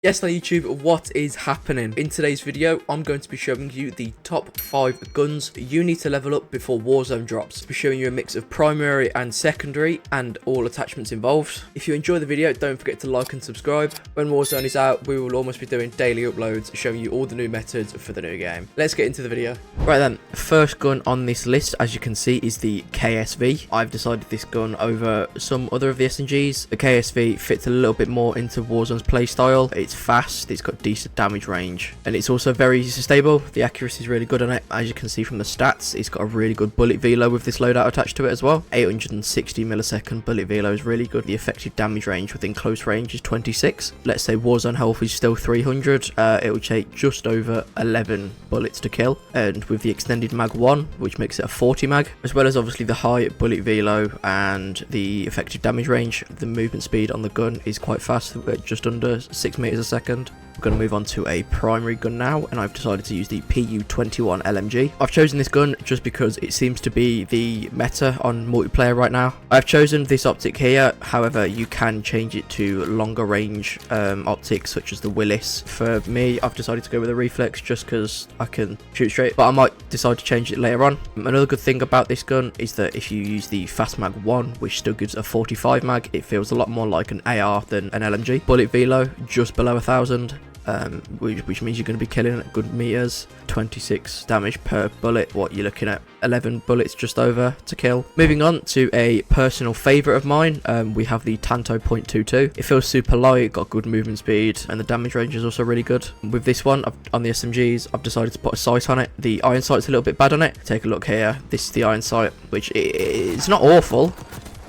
Yes, on YouTube, what is happening? In today's video, I'm going to be showing you the top 5 guns you need to level up before Warzone drops. I'll be showing you a mix of primary and secondary and all attachments involved. If you enjoy the video, don't forget to like and subscribe. When Warzone is out, we will almost be doing daily uploads showing you all the new methods for the new game. Let's get into the video. Right then, first gun on this list, as you can see, is the KSV. I've decided this gun over some other of the SMGs. The KSV fits a little bit more into Warzone's playstyle. It's fast, it's got decent damage range, and it's also very stable. The accuracy is really good on it. As you can see from the stats, it's got a really good bullet velo with this loadout attached to it as well. 860 millisecond bullet velo is really good. The effective damage range within close range is 26. Let's say Warzone health is still 300. It will take just over 11 bullets to kill, and with the extended mag 1, which makes it a 40 mag, as well as obviously the high bullet velo and the effective damage range, the movement speed on the gun is quite fast, at just under 6 meters a second. We're going to move on to a primary gun now, and I've decided to use the PU21 LMG. I've chosen this gun just because it seems to be the meta on multiplayer right now. I've chosen this optic here, however you can change it to longer range optics such as the Willis. For me, I've decided to go with a reflex just because I can shoot straight, but I might decide to change it later on. Another good thing about this gun is that if you use the fast mag 1, which still gives a 45 mag, it feels a lot more like an AR than an LMG. Bullet velo just below 1000. Which means you're going to be killing at good meters. 26 damage per bullet. What you're looking at, 11 bullets just over to kill. Moving on to a personal favourite of mine, we have the Tanto .22. It feels super light, got good movement speed, and the damage range is also really good. With this one, on the SMGs, I've decided to put a sight on it. The iron sight's a little bit bad on it. Take a look here. This is the iron sight, which it's not awful,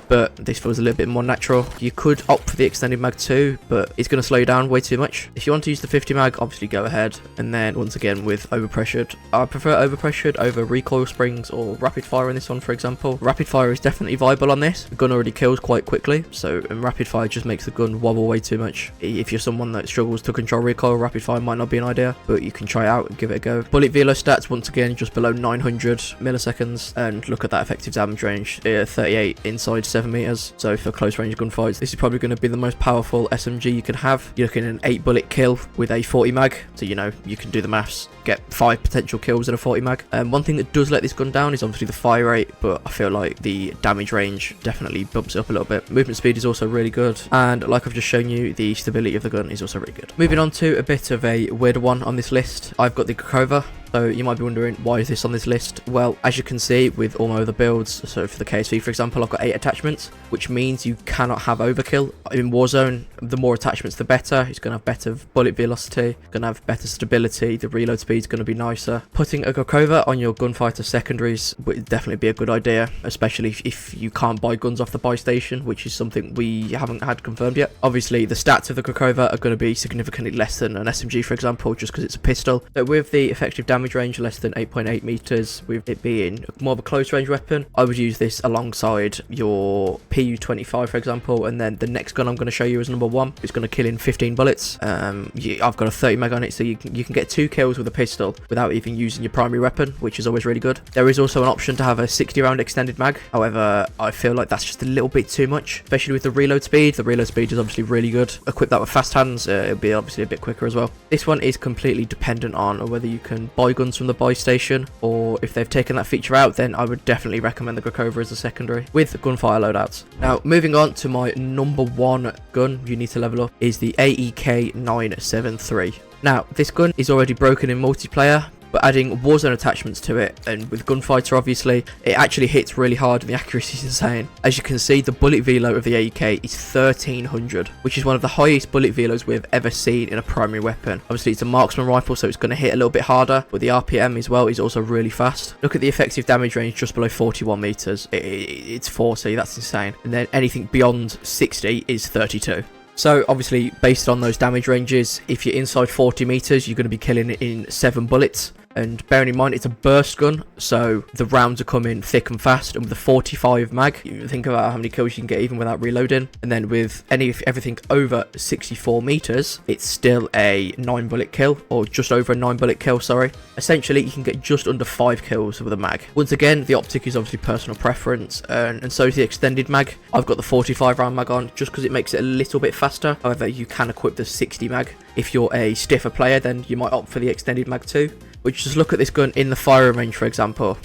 but this feels a little bit more natural. You could opt for the extended mag 2, but it's going to slow you down way too much. If you want to use the 50 mag, obviously go ahead. And then once again with overpressured, I prefer overpressured over recoil springs or rapid fire in this one, for example. Rapid fire is definitely viable on this. The gun already kills quite quickly, and rapid fire just makes the gun wobble way too much. If you're someone that struggles to control recoil, rapid fire might not be an idea, but you can try it out and give it a go. Bullet velo stats, once again, just below 900 milliseconds, and look at that effective damage range, 38 inside 7 meters. So for close range gunfights, this is probably going to be the most powerful SMG you can have. You're looking at an 8 bullet kill with a 40 mag, so you know you can do the maths, get 5 potential kills in a 40 mag. One thing that does let this gun down is obviously the fire rate, but I feel like the damage range definitely bumps it up a little bit. Movement speed is also really good, and like I've just shown you, the stability of the gun is also really good. Moving on to a bit of a weird one on this list, I've got the Krakova. So you might be wondering, why is this on this list? Well, as you can see with all my other builds, so for the KSV for example, I've got 8 attachments, which means you cannot have overkill. In Warzone, the more attachments the better. It's going to have better bullet velocity, going to have better stability, the reload speed is going to be nicer. Putting a Krakova on your gunfighter secondaries would definitely be a good idea, especially if you can't buy guns off the buy station, which is something we haven't had confirmed yet. Obviously, the stats of the Krakova are going to be significantly less than an SMG, for example, just because it's a pistol. But with the effective damage range less than 8.8 meters, with it being more of a close range weapon, I would use this alongside your PU25 for example, and then the next gun I'm going to show you is number 1. It's going to kill in 15 bullets. I've got a 30 mag on it, so you can get 2 kills with a pistol without even using your primary weapon, which is always really good. There is also an option to have a 60 round extended mag, however I feel like that's just a little bit too much, especially with the reload speed. The reload speed is obviously really good. Equip that with fast hands, it'll be obviously a bit quicker as well. This one is completely dependent on whether you can buy guns from the buy station, or if they've taken that feature out, then I would definitely recommend the Krakova as a secondary with gunfire loadouts. Now moving on to my number 1 gun you need to level up is the AEK 973. Now this gun is already broken in multiplayer, but adding Warzone attachments to it, and with Gunfighter obviously, it actually hits really hard and the accuracy is insane. As you can see, the bullet velo of the AEK is 1300, which is one of the highest bullet velos we've ever seen in a primary weapon. Obviously it's a marksman rifle, so it's going to hit a little bit harder, but the RPM as well is also really fast. Look at the effective damage range just below 41 meters. It's 40, that's insane. And then anything beyond 60 is 32. So obviously based on those damage ranges, if you're inside 40 meters, you're going to be killing it in 7 bullets. And bearing in mind it's a burst gun, so the rounds are coming thick and fast, and with a 45 mag, you think about how many kills you can get even without reloading. And then with everything over 64 meters, it's still a 9 bullet kill, or just over a 9 bullet kill, sorry. Essentially you can get just under 5 kills with a mag. Once again, the optic is obviously personal preference, and so is the extended mag. I've got the 45 round mag on just because it makes it a little bit faster. However, you can equip the 60 mag. If you're a stiffer player, then you might opt for the extended mag too. Which, just look at this gun in the firing range, for example.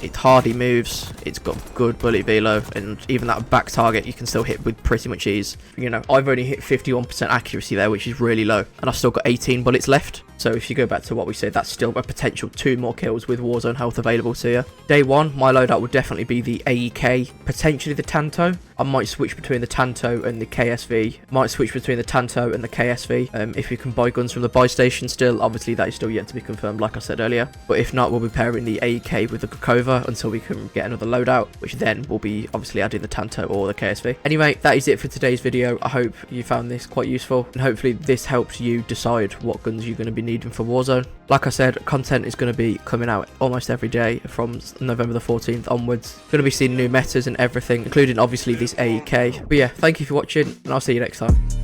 It hardly moves, it's got good bullet velo, and even that back target you can still hit with pretty much ease. You know, I've only hit 51% accuracy there, which is really low, and I've still got 18 bullets left. So if you go back to what we said, that's still a potential 2 more kills with Warzone health available to you. Day 1, my loadout would definitely be the AEK, potentially the Tanto. I might switch between the Tanto and the KSV. If you can buy guns from the buy station still, obviously that is still yet to be confirmed, like I said earlier. But if not, we'll be pairing the AEK with the Gokova until we can get another loadout, which then will be obviously adding the Tanto or the KSV. Anyway, that is it for today's video. I hope you found this quite useful, and hopefully this helps you decide what guns you're going to be needing for Warzone. Like I said, content is going to be coming out almost every day from November the 14th onwards. Going to be seeing new metas and everything, including obviously this AEK. But yeah, thank you for watching, and I'll see you next time.